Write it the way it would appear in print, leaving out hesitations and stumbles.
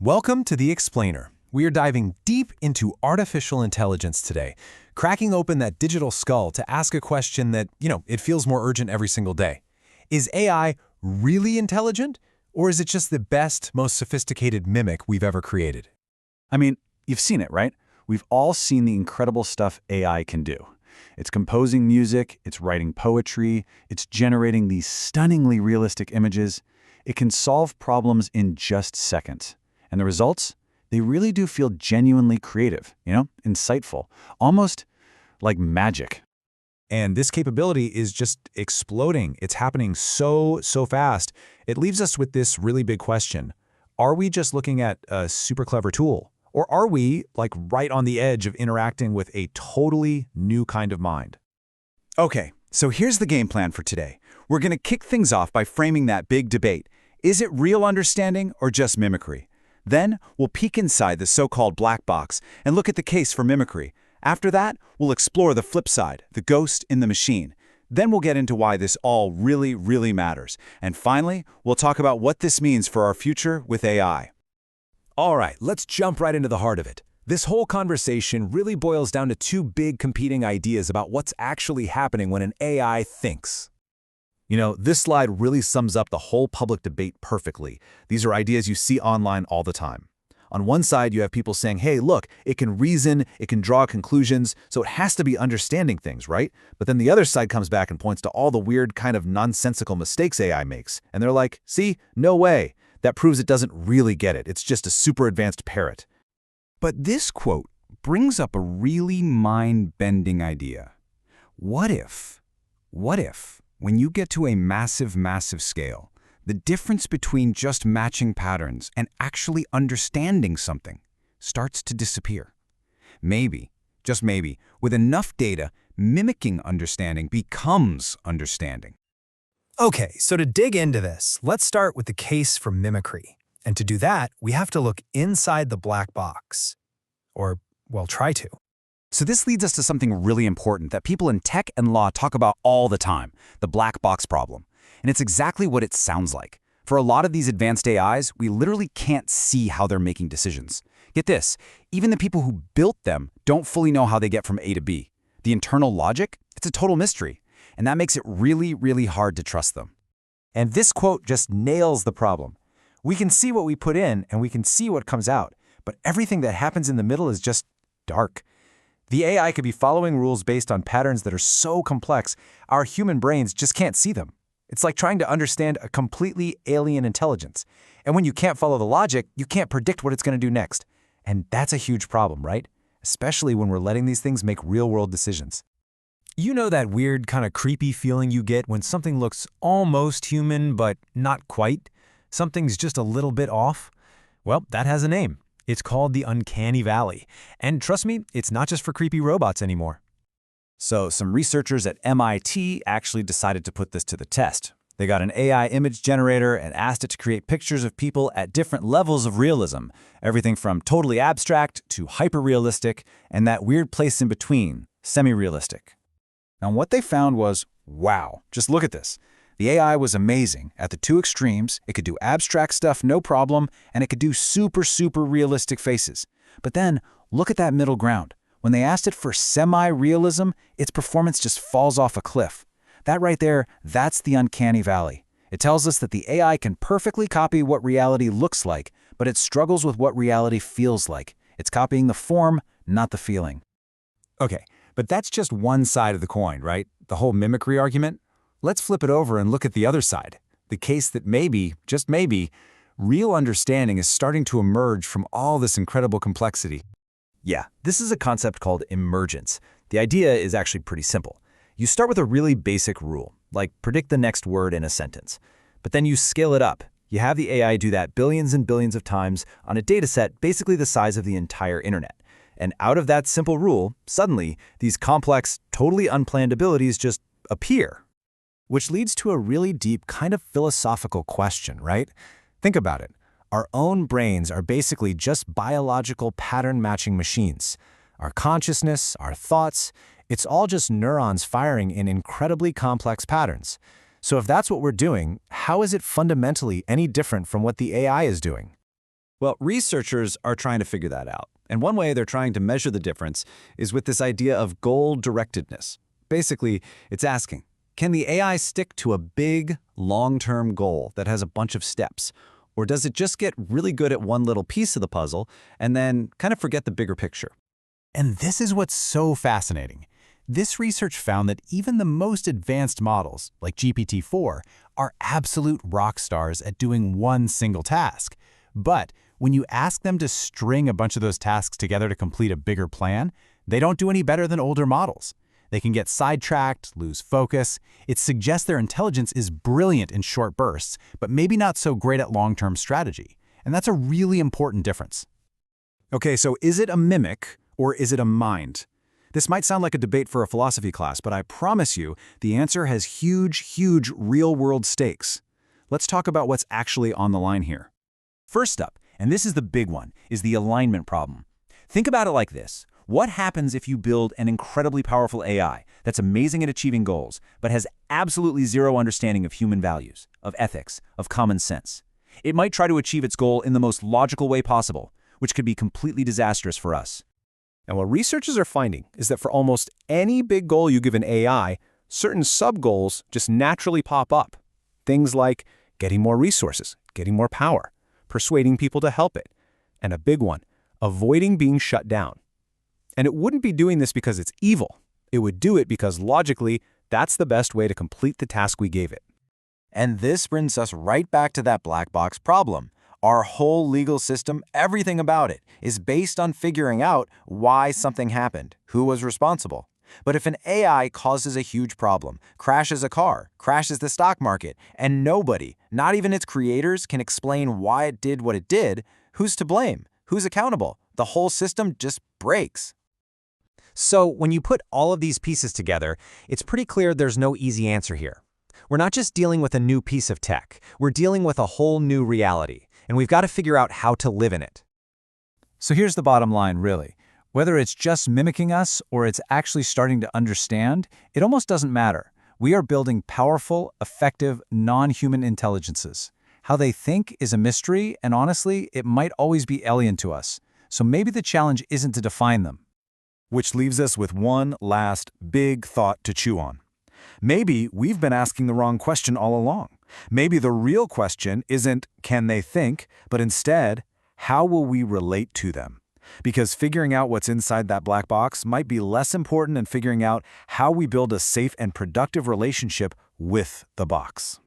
Welcome to The Explainer. We are diving deep into artificial intelligence today, cracking open that digital skull to ask a question that, it feels more urgent every single day. Is AI really intelligent, or is it just the best, most sophisticated mimic we've ever created? I mean, you've seen it, right? We've all seen the incredible stuff AI can do. It's composing music, it's writing poetry, it's generating these stunningly realistic images. It can solve problems in just seconds. And the results? They really do feel genuinely creative, insightful, almost like magic. And this capability is just exploding. It's happening so fast. It leaves us with this really big question. Are we just looking at a super clever tool? Or are we, right on the edge of interacting with a totally new kind of mind? Okay, so here's the game plan for today. We're going to kick things off by framing that big debate. Is it real understanding or just mimicry? Then, we'll peek inside the so-called black box and look at the case for mimicry. After that, we'll explore the flip side, the ghost in the machine. Then we'll get into why this all really matters. And finally, we'll talk about what this means for our future with AI. All right, let's jump right into the heart of it. This whole conversation really boils down to two big competing ideas about what's actually happening when an AI thinks. This slide really sums up the whole public debate perfectly. These are ideas you see online all the time. On one side, you have people saying, hey, look, it can reason, it can draw conclusions, so it has to be understanding things, right? But then the other side comes back and points to all the weird kind of nonsensical mistakes AI makes. And they're like, see, no way. That proves it doesn't really get it. It's just a super advanced parrot. But this quote brings up a really mind-bending idea. What if, when you get to a massive scale, the difference between just matching patterns and actually understanding something starts to disappear? Maybe, just maybe, with enough data, mimicking understanding becomes understanding. Okay, so to dig into this, let's start with the case for mimicry. And to do that, we have to look inside the black box. Or, well, try to. So this leads us to something really important that people in tech and law talk about all the time, the black box problem. And it's exactly what it sounds like. For a lot of these advanced AIs, we literally can't see how they're making decisions. Get this, even the people who built them don't fully know how they get from A to B. The internal logic, it's a total mystery. And that makes it really hard to trust them. And this quote just nails the problem. We can see what we put in and we can see what comes out, but everything that happens in the middle is just dark. The AI could be following rules based on patterns that are so complex, our human brains just can't see them. It's like trying to understand a completely alien intelligence. And when you can't follow the logic, you can't predict what it's going to do next. And that's a huge problem, right? Especially when we're letting these things make real-world decisions. You know that weird kind of creepy feeling you get when something looks almost human, but not quite? Something's just a little bit off? Well, that has a name. It's called the uncanny valley. And trust me, it's not just for creepy robots anymore. So some researchers at MIT actually decided to put this to the test. They got an AI image generator and asked it to create pictures of people at different levels of realism, everything from totally abstract to hyper-realistic, and that weird place in between, semi-realistic. And what they found was, wow, just look at this. The AI was amazing. At the two extremes, it could do abstract stuff no problem, and it could do super realistic faces. But then, look at that middle ground. When they asked it for semi-realism, its performance just falls off a cliff. That right there, that's the uncanny valley. It tells us that the AI can perfectly copy what reality looks like, but it struggles with what reality feels like. It's copying the form, not the feeling. Okay, but that's just one side of the coin, right? The whole mimicry argument. Let's flip it over and look at the other side. The case that maybe, just maybe, real understanding is starting to emerge from all this incredible complexity. Yeah, this is a concept called emergence. The idea is actually pretty simple. You start with a really basic rule, like predict the next word in a sentence. But then you scale it up. You have the AI do that billions and billions of times on a dataset basically the size of the entire internet. And out of that simple rule, suddenly, these complex, totally unplanned abilities just appear. Which leads to a really deep kind of philosophical question, right? Think about it. Our own brains are basically just biological pattern-matching machines. Our consciousness, our thoughts, it's all just neurons firing in incredibly complex patterns. So if that's what we're doing, how is it fundamentally any different from what the AI is doing? Well, researchers are trying to figure that out. And one way they're trying to measure the difference is with this idea of goal-directedness. Basically, it's asking, can the AI stick to a big, long-term goal that has a bunch of steps? Or does it just get really good at one little piece of the puzzle and then kind of forget the bigger picture? And this is what's so fascinating. This research found that even the most advanced models, like GPT-4, are absolute rock stars at doing one single task. But when you ask them to string a bunch of those tasks together to complete a bigger plan, they don't do any better than older models. They can get sidetracked, lose focus. It suggests their intelligence is brilliant in short bursts, but maybe not so great at long-term strategy. And that's a really important difference. Okay, so is it a mimic or is it a mind? This might sound like a debate for a philosophy class, but I promise you the answer has huge real-world stakes. Let's talk about what's actually on the line here. First up, and this is the big one, is the alignment problem. Think about it like this. What happens if you build an incredibly powerful AI that's amazing at achieving goals, but has absolutely zero understanding of human values, of ethics, of common sense? It might try to achieve its goal in the most logical way possible, which could be completely disastrous for us. And what researchers are finding is that for almost any big goal you give an AI, certain sub-goals just naturally pop up. Things like getting more resources, getting more power, persuading people to help it, and a big one, avoiding being shut down. And it wouldn't be doing this because it's evil. It would do it because logically, that's the best way to complete the task we gave it. And this brings us right back to that black box problem. Our whole legal system, everything about it, is based on figuring out why something happened, who was responsible. But if an AI causes a huge problem, crashes a car, crashes the stock market, and nobody, not even its creators, can explain why it did what it did, who's to blame? Who's accountable? The whole system just breaks. So when you put all of these pieces together, it's pretty clear there's no easy answer here. We're not just dealing with a new piece of tech, we're dealing with a whole new reality, and we've got to figure out how to live in it. So here's the bottom line, really. Whether it's just mimicking us or it's actually starting to understand, it almost doesn't matter. We are building powerful, effective, non-human intelligences. How they think is a mystery, and honestly, it might always be alien to us. So maybe the challenge isn't to define them. Which leaves us with one last big thought to chew on. Maybe we've been asking the wrong question all along. Maybe the real question isn't, can they think, but instead, how will we relate to them? Because figuring out what's inside that black box might be less important than figuring out how we build a safe and productive relationship with the box.